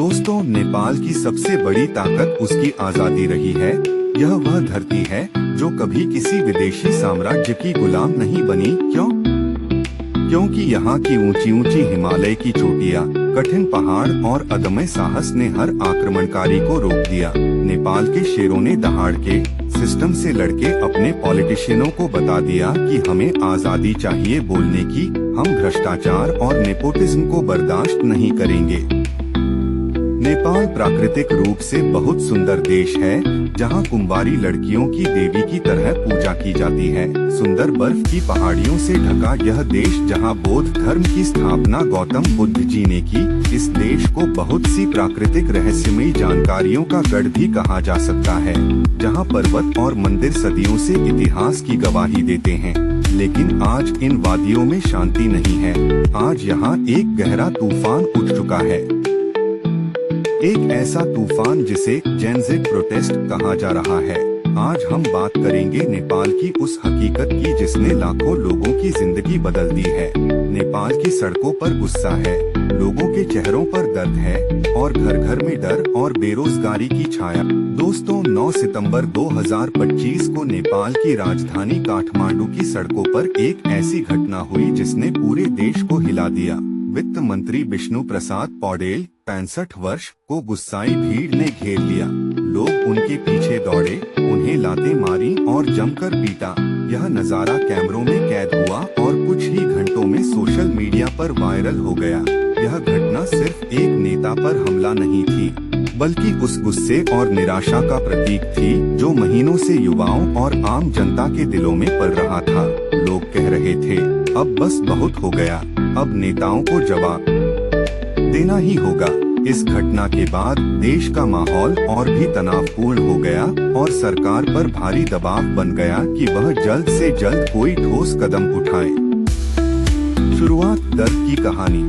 दोस्तों, नेपाल की सबसे बड़ी ताकत उसकी आजादी रही है। यह वह धरती है जो कभी किसी विदेशी साम्राज्य की गुलाम नहीं बनी। क्यों? क्योंकि यहाँ की ऊंची ऊंची हिमालय की चोटियाँ, कठिन पहाड़ और अदम्य साहस ने हर आक्रमणकारी को रोक दिया। नेपाल के शेरों ने दहाड़ के सिस्टम से लड़के अपने पॉलिटिशियनों को बता दिया कि हमें आजादी चाहिए बोलने की। हम भ्रष्टाचार और नेपोटिज्म को बर्दाश्त नहीं करेंगे। नेपाल प्राकृतिक रूप से बहुत सुंदर देश है, जहां कुंवारी लड़कियों की देवी की तरह पूजा की जाती है। सुंदर बर्फ की पहाड़ियों से ढका यह देश, जहां बौद्ध धर्म की स्थापना गौतम बुद्ध जी ने की। इस देश को बहुत सी प्राकृतिक रहस्यमयी जानकारियों का गढ़ भी कहा जा सकता है, जहां पर्वत और मंदिर सदियों से इतिहास की गवाही देते हैं। लेकिन आज इन वादियों में शांति नहीं है। आज यहाँ एक गहरा तूफान उठ चुका है, एक ऐसा तूफान जिसे जेनज़ेड प्रोटेस्ट कहा जा रहा है। आज हम बात करेंगे नेपाल की उस हकीकत की जिसने लाखों लोगों की जिंदगी बदल दी है। नेपाल की सड़कों पर गुस्सा है, लोगों के चेहरों पर दर्द है और घर घर में डर और बेरोजगारी की छाया। दोस्तों, 9 सितंबर 2025 को नेपाल की राजधानी काठमांडू की सड़कों पर एक ऐसी घटना हुई जिसने पूरे देश को हिला दिया। वित्त मंत्री विष्णु प्रसाद पौडेल 65 वर्ष को गुस्साई भीड़ ने घेर लिया। लोग उनके पीछे दौड़े, उन्हें लातें मारी और जमकर पीटा। यह नजारा कैमरों में कैद हुआ और कुछ ही घंटों में सोशल मीडिया पर वायरल हो गया। यह घटना सिर्फ एक नेता पर हमला नहीं थी, बल्कि उस गुस्से और निराशा का प्रतीक थी जो महीनों से युवाओं और आम जनता के दिलों में पल रहा था। लोग कह रहे थे, अब बस बहुत हो गया, अब नेताओं को जवाब देना ही होगा। इस घटना के बाद देश का माहौल और भी तनावपूर्ण हो गया और सरकार पर भारी दबाव बन गया कि वह जल्द से जल्द कोई ठोस कदम उठाए। शुरुआत दर्द की कहानी।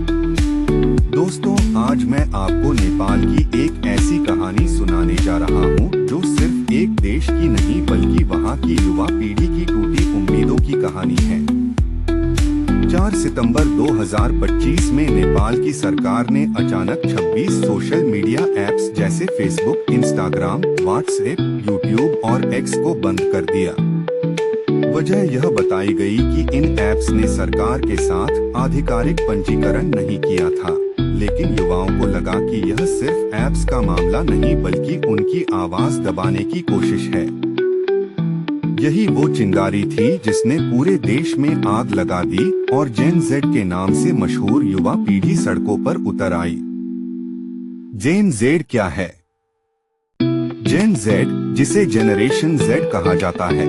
दोस्तों, आज मैं आपको नेपाल की एक ऐसी कहानी सुनाने जा रहा हूँ जो सिर्फ एक देश की नहीं बल्कि वहाँ की युवा पीढ़ी की टूटी उम्मीदों की कहानी है। 4 सितंबर 2025 में नेपाल की सरकार ने अचानक 26 सोशल मीडिया ऐप्स जैसे फेसबुक, इंस्टाग्राम, व्हाट्सएप, यूट्यूब और एक्स को बंद कर दिया। वजह यह बताई गई कि इन ऐप्स ने सरकार के साथ आधिकारिक पंजीकरण नहीं किया था। लेकिन युवाओं को लगा कि यह सिर्फ ऐप्स का मामला नहीं बल्कि उनकी आवाज दबाने की कोशिश है। यही वो चिंगारी थी जिसने पूरे देश में आग लगा दी और जेन-ज़ेड के नाम से मशहूर युवा पीढ़ी सड़कों पर उतर आई। जेन-ज़ेड क्या है? जेन-ज़ेड, जिसे जेनरेशन ज़ेड कहा जाता है।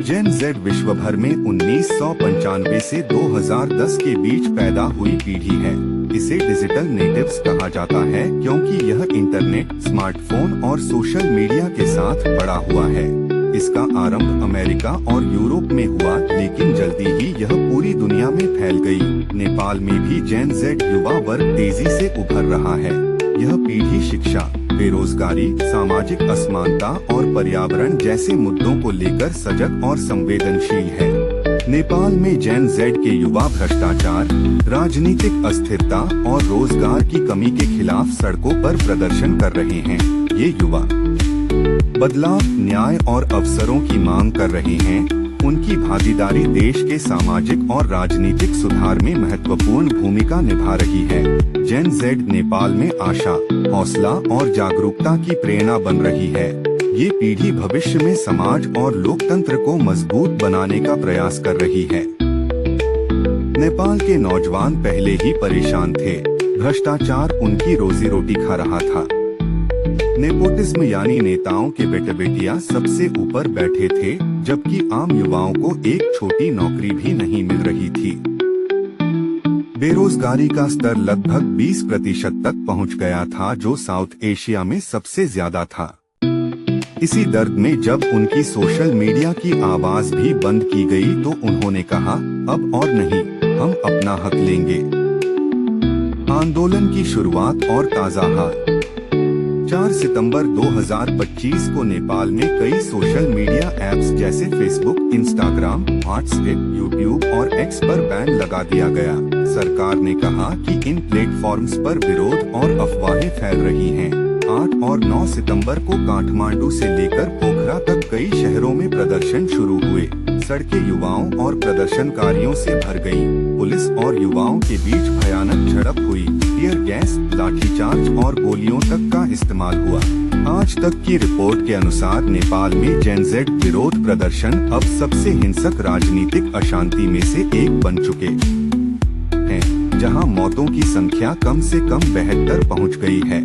जेन-ज़ेड विश्व भर में 1995 से 2010 के बीच पैदा हुई पीढ़ी है। इसे डिजिटल नेटिव्स कहा जाता है क्योंकि यह इंटरनेट, स्मार्टफोन और सोशल मीडिया के साथ बड़ा हुआ है। इसका आरंभ अमेरिका और यूरोप में हुआ, लेकिन जल्दी ही यह पूरी दुनिया में फैल गई। नेपाल में भी जेन-ज़ेड युवा वर्ग तेजी से उभर रहा है। यह पीढ़ी शिक्षा, बेरोजगारी, सामाजिक असमानता और पर्यावरण जैसे मुद्दों को लेकर सजग और संवेदनशील है। नेपाल में जेन-ज़ेड के युवा भ्रष्टाचार, राजनीतिक अस्थिरता और रोजगार की कमी के खिलाफ सड़कों पर प्रदर्शन कर रहे हैं। ये युवा बदलाव, न्याय और अवसरों की मांग कर रहे हैं। उनकी भागीदारी देश के सामाजिक और राजनीतिक सुधार में महत्वपूर्ण भूमिका निभा रही है। जेन-ज़ेड नेपाल में आशा, हौसला और जागरूकता की प्रेरणा बन रही है। ये पीढ़ी भविष्य में समाज और लोकतंत्र को मजबूत बनाने का प्रयास कर रही है। नेपाल के नौजवान पहले ही परेशान थे। भ्रष्टाचार उनकी रोजी रोटी खा रहा था। नेपोटिज्म यानी नेताओं के बेटे बेटियां सबसे ऊपर बैठे थे, जबकि आम युवाओं को एक छोटी नौकरी भी नहीं मिल रही थी। बेरोजगारी का स्तर लगभग 20% तक पहुंच गया था, जो साउथ एशिया में सबसे ज्यादा था। इसी दर्द में जब उनकी सोशल मीडिया की आवाज भी बंद की गई तो उन्होंने कहा, अब और नहीं, हम अपना हक लेंगे। आंदोलन की शुरुआत और ताजा हाल। 4 सितंबर 2025 को नेपाल में कई सोशल मीडिया ऐप्स जैसे फेसबुक, इंस्टाग्राम, व्हाट्सएप, यूट्यूब और एक्स पर बैन लगा दिया गया। सरकार ने कहा कि इन प्लेटफॉर्म्स पर विरोध और अफवाहें फैल रही हैं। 8 और 9 सितंबर को काठमांडू से लेकर पोखरा तक कई शहरों में प्रदर्शन शुरू हुए। सड़कें युवाओं और प्रदर्शनकारियों से भर गईं। पुलिस और युवाओं के बीच भयानक झड़प हुई। टियर गैस, लाठीचार्ज और गोलियों तक का इस्तेमाल हुआ। आज तक की रिपोर्ट के अनुसार नेपाल में जेन ज़ेड विरोध प्रदर्शन अब सबसे हिंसक राजनीतिक अशांति में से एक बन चुके हैं, जहां मौतों की संख्या कम से कम 72 पहुंच गई है।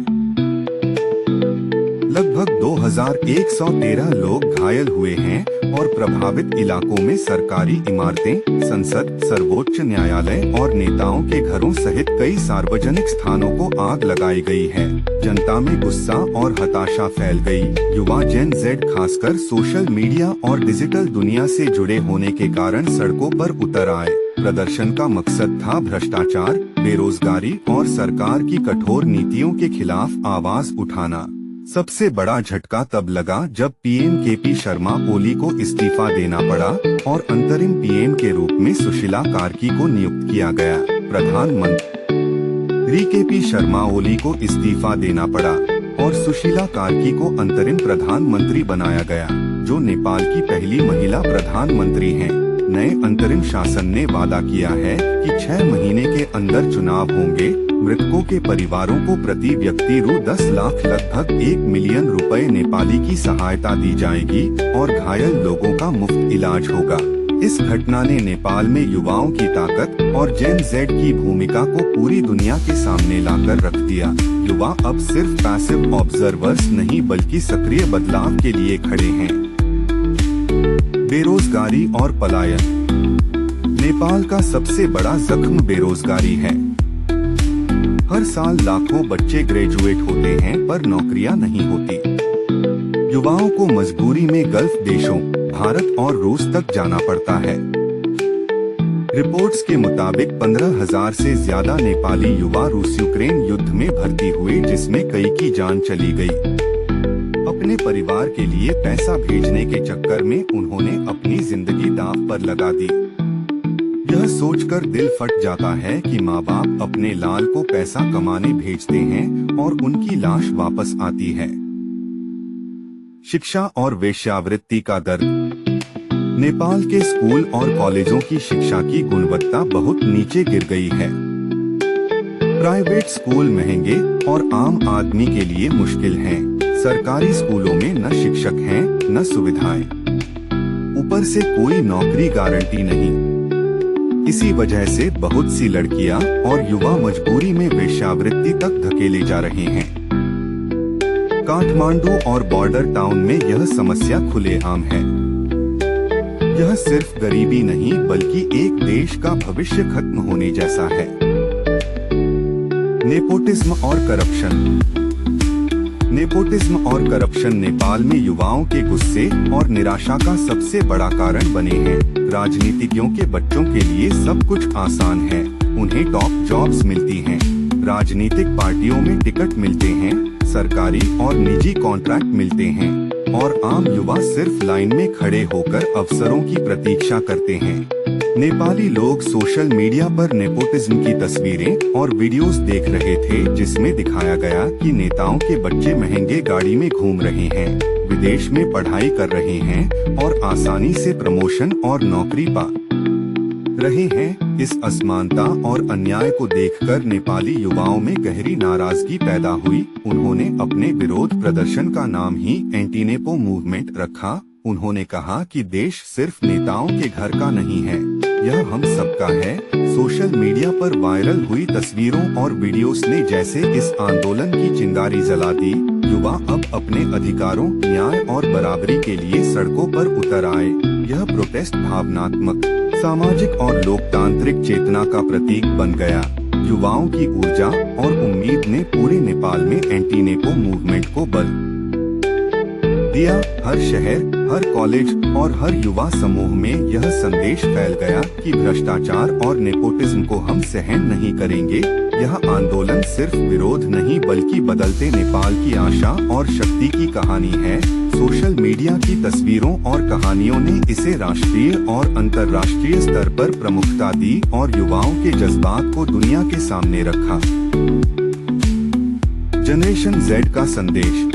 लगभग 2113 लोग घायल हुए हैं और प्रभावित इलाकों में सरकारी इमारतें, संसद, सर्वोच्च न्यायालय और नेताओं के घरों सहित कई सार्वजनिक स्थानों को आग लगाई गई है। जनता में गुस्सा और हताशा फैल गई। युवा जेन ज़ेड खासकर सोशल मीडिया और डिजिटल दुनिया से जुड़े होने के कारण सड़कों पर उतर आए। प्रदर्शन का मकसद था भ्रष्टाचार, बेरोजगारी और सरकार की कठोर नीतियों के खिलाफ आवाज उठाना। सबसे बड़ा झटका तब लगा जब पीएम केपी शर्मा ओली को इस्तीफा देना पड़ा और अंतरिम पीएम के रूप में सुशीला कार्की को नियुक्त किया गया। प्रधानमंत्री केपी शर्मा ओली को इस्तीफा देना पड़ा और सुशीला कार्की को अंतरिम प्रधानमंत्री बनाया गया, जो नेपाल की पहली महिला प्रधानमंत्री हैं। नए अंतरिम शासन ने वादा किया है कि 6 महीने के अंदर चुनाव होंगे। मृतकों के परिवारों को प्रति व्यक्ति रु 10 लाख लगभग 1 मिलियन रुपए नेपाली की सहायता दी जाएगी और घायल लोगों का मुफ्त इलाज होगा। इस घटना ने नेपाल में युवाओं की ताकत और जेन ज़ेड की भूमिका को पूरी दुनिया के सामने लाकर रख दिया। युवा अब सिर्फ पैसिव ऑब्जर्वर्स नहीं बल्कि सक्रिय बदलाव के लिए खड़े हैं। बेरोजगारी और पलायन। नेपाल का सबसे बड़ा जख्म बेरोजगारी है। हर साल लाखों बच्चे ग्रेजुएट होते हैं पर नौकरियां नहीं होती। युवाओं को मजबूरी में गल्फ देशों, भारत और रूस तक जाना पड़ता है। रिपोर्ट्स के मुताबिक 15,000 से ज्यादा नेपाली युवा रूस यूक्रेन युद्ध में भर्ती हुए, जिसमें कई की जान चली गई। अपने परिवार के लिए पैसा भेजने के चक्कर में उन्होंने अपनी जिंदगी दांव पर लगा दी। यह सोचकर दिल फट जाता है कि माँ बाप अपने लाल को पैसा कमाने भेजते हैं और उनकी लाश वापस आती है। शिक्षा और वेश्यावृत्ति का दर्द। नेपाल के स्कूल और कॉलेजों की शिक्षा की गुणवत्ता बहुत नीचे गिर गई है। प्राइवेट स्कूल महंगे और आम आदमी के लिए मुश्किल हैं। सरकारी स्कूलों में न शिक्षक हैं, न सुविधाएं। ऊपर से कोई नौकरी गारंटी नहीं। इसी वजह से बहुत सी लड़कियां और युवा मजबूरी में वेश्यावृत्ति तक धकेले जा रहे हैं। काठमांडू और बॉर्डर टाउन में यह समस्या खुलेआम है। यह सिर्फ गरीबी नहीं बल्कि एक देश का भविष्य खत्म होने जैसा है। नेपोटिज्म और करप्शन। नेपोटिज्म और करप्शन नेपाल में युवाओं के गुस्से और निराशा का सबसे बड़ा कारण बने हैं। राजनीतिज्ञों के बच्चों के लिए सब कुछ आसान है। उन्हें टॉप जॉब्स मिलती हैं, राजनीतिक पार्टियों में टिकट मिलते हैं, सरकारी और निजी कॉन्ट्रैक्ट मिलते हैं और आम युवा सिर्फ लाइन में खड़े होकर अवसरों की प्रतीक्षा करते हैं। नेपाली लोग सोशल मीडिया पर नेपोटिज्म की तस्वीरें और वीडियोस देख रहे थे, जिसमें दिखाया गया कि नेताओं के बच्चे महंगे गाड़ी में घूम रहे हैं, विदेश में पढ़ाई कर रहे हैं और आसानी से प्रमोशन और नौकरी पा रहे हैं। इस असमानता और अन्याय को देखकर नेपाली युवाओं में गहरी नाराजगी पैदा हुई। उन्होंने अपने विरोध प्रदर्शन का नाम ही एंटीनेपो मूवमेंट रखा। उन्होंने कहा कि देश सिर्फ नेताओं के घर का नहीं है, यह हम सबका है। सोशल मीडिया पर वायरल हुई तस्वीरों और वीडियोस ने जैसे इस आंदोलन की चिंगारी जला दी। युवा अब अपने अधिकारों, न्याय और बराबरी के लिए सड़कों पर उतर आए। यह प्रोटेस्ट भावनात्मक, सामाजिक और लोकतांत्रिक चेतना का प्रतीक बन गया। युवाओं की ऊर्जा और उम्मीद ने पूरे नेपाल में एंटीनेपो मूवमेंट को बल दिया। हर शहर, हर कॉलेज और हर युवा समूह में यह संदेश फैल गया कि भ्रष्टाचार और नेपोटिज्म को हम सहन नहीं करेंगे। यह आंदोलन सिर्फ विरोध नहीं बल्कि बदलते नेपाल की आशा और शक्ति की कहानी है। सोशल मीडिया की तस्वीरों और कहानियों ने इसे राष्ट्रीय और अंतर्राष्ट्रीय स्तर पर प्रमुखता दी और युवाओं के जज्बात को दुनिया के सामने रखा। जनरेशन जेड का संदेश।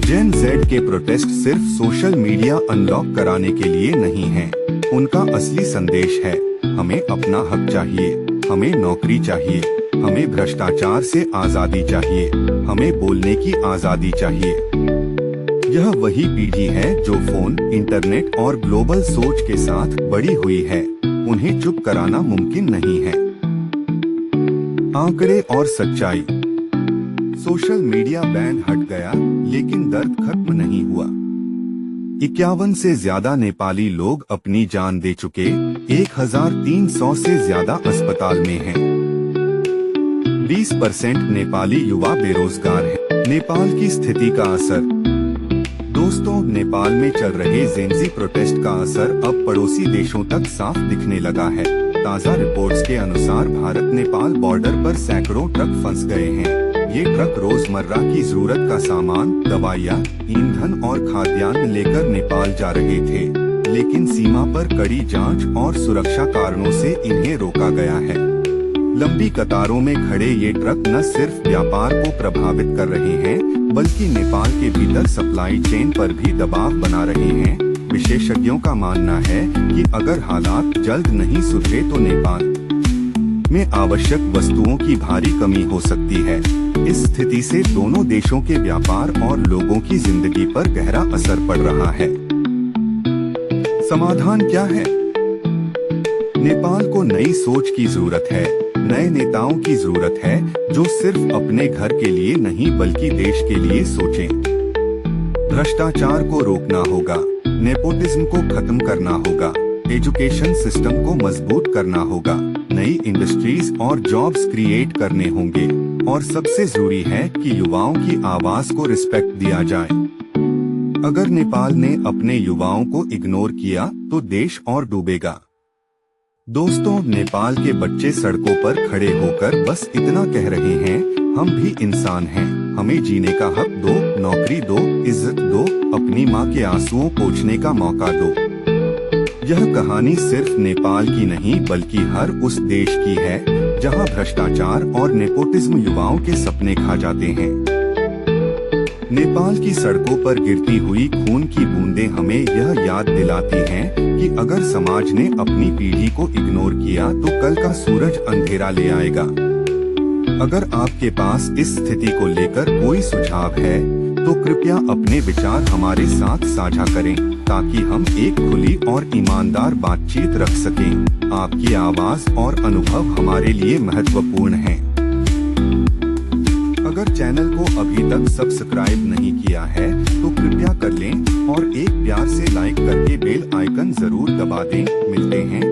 जेन जेड के प्रोटेस्ट सिर्फ सोशल मीडिया अनलॉक कराने के लिए नहीं है। उनका असली संदेश है, हमें अपना हक चाहिए, हमें नौकरी चाहिए, हमें भ्रष्टाचार से आजादी चाहिए, हमें बोलने की आजादी चाहिए। यह वही पीढ़ी है जो फोन, इंटरनेट और ग्लोबल सोच के साथ बड़ी हुई है। उन्हें चुप कराना मुमकिन नहीं है। आंकड़े और सच्चाई। सोशल मीडिया बैन हट गया, लेकिन दर्द खत्म नहीं हुआ। 51 से ज्यादा नेपाली लोग अपनी जान दे चुके, 1300 से ज्यादा अस्पताल में हैं। 20% नेपाली युवा बेरोजगार हैं। नेपाल की स्थिति का असर। दोस्तों, नेपाल में चल रहे जेनजी प्रोटेस्ट का असर अब पड़ोसी देशों तक साफ दिखने लगा है। ताज़ा रिपोर्ट्स के अनुसार भारत नेपाल बॉर्डर पर सैकड़ों ट्रक फंस गए हैं। ये ट्रक रोजमर्रा की जरूरत का सामान, दवाइयाँ, ईंधन और खाद्यान्न लेकर नेपाल जा रहे थे, लेकिन सीमा पर कड़ी जांच और सुरक्षा कारणों से इन्हें रोका गया है। लंबी कतारों में खड़े ये ट्रक न सिर्फ व्यापार को प्रभावित कर रहे हैं, बल्कि नेपाल के भीतर सप्लाई चेन पर भी दबाव बना रहे हैं। विशेषज्ञों का मानना है कि अगर हालात जल्द नहीं सुधरे तो नेपाल में आवश्यक वस्तुओं की भारी कमी हो सकती है। इस स्थिति से दोनों देशों के व्यापार और लोगों की जिंदगी पर गहरा असर पड़ रहा है। समाधान क्या है? नेपाल को नई सोच की जरूरत है, नए नेताओं की जरूरत है जो सिर्फ अपने घर के लिए नहीं बल्कि देश के लिए सोचें। भ्रष्टाचार को रोकना होगा, नेपोटिज्म को खत्म करना होगा, एजुकेशन सिस्टम को मजबूत करना होगा, नई इंडस्ट्रीज और जॉब्स क्रिएट करने होंगे, और सबसे जरूरी है कि युवाओं की आवाज को रिस्पेक्ट दिया जाए। अगर नेपाल ने अपने युवाओं को इग्नोर किया तो देश और डूबेगा। दोस्तों, नेपाल के बच्चे सड़कों पर खड़े होकर बस इतना कह रहे हैं, हम भी इंसान हैं, हमें जीने का हक दो, नौकरी दो, इज्जत दो, अपनी माँ के आंसुओं पोंछने का मौका दो। यह कहानी सिर्फ नेपाल की नहीं बल्कि हर उस देश की है जहां भ्रष्टाचार और नेपोटिज्म युवाओं के सपने खा जाते हैं। नेपाल की सड़कों पर गिरती हुई खून की बूंदें हमें यह याद दिलाती हैं कि अगर समाज ने अपनी पीढ़ी को इग्नोर किया तो कल का सूरज अंधेरा ले आएगा। अगर आपके पास इस स्थिति को लेकर कोई सुझाव है तो कृपया अपने विचार हमारे साथ साझा करें ताकि हम एक खुली और ईमानदार बातचीत रख सकें। आपकी आवाज और अनुभव हमारे लिए महत्वपूर्ण है। अगर चैनल को अभी तक सब्सक्राइब नहीं किया है तो कृपया कर लें और एक प्यार से लाइक करके बेल आइकन जरूर दबा दें। मिलते हैं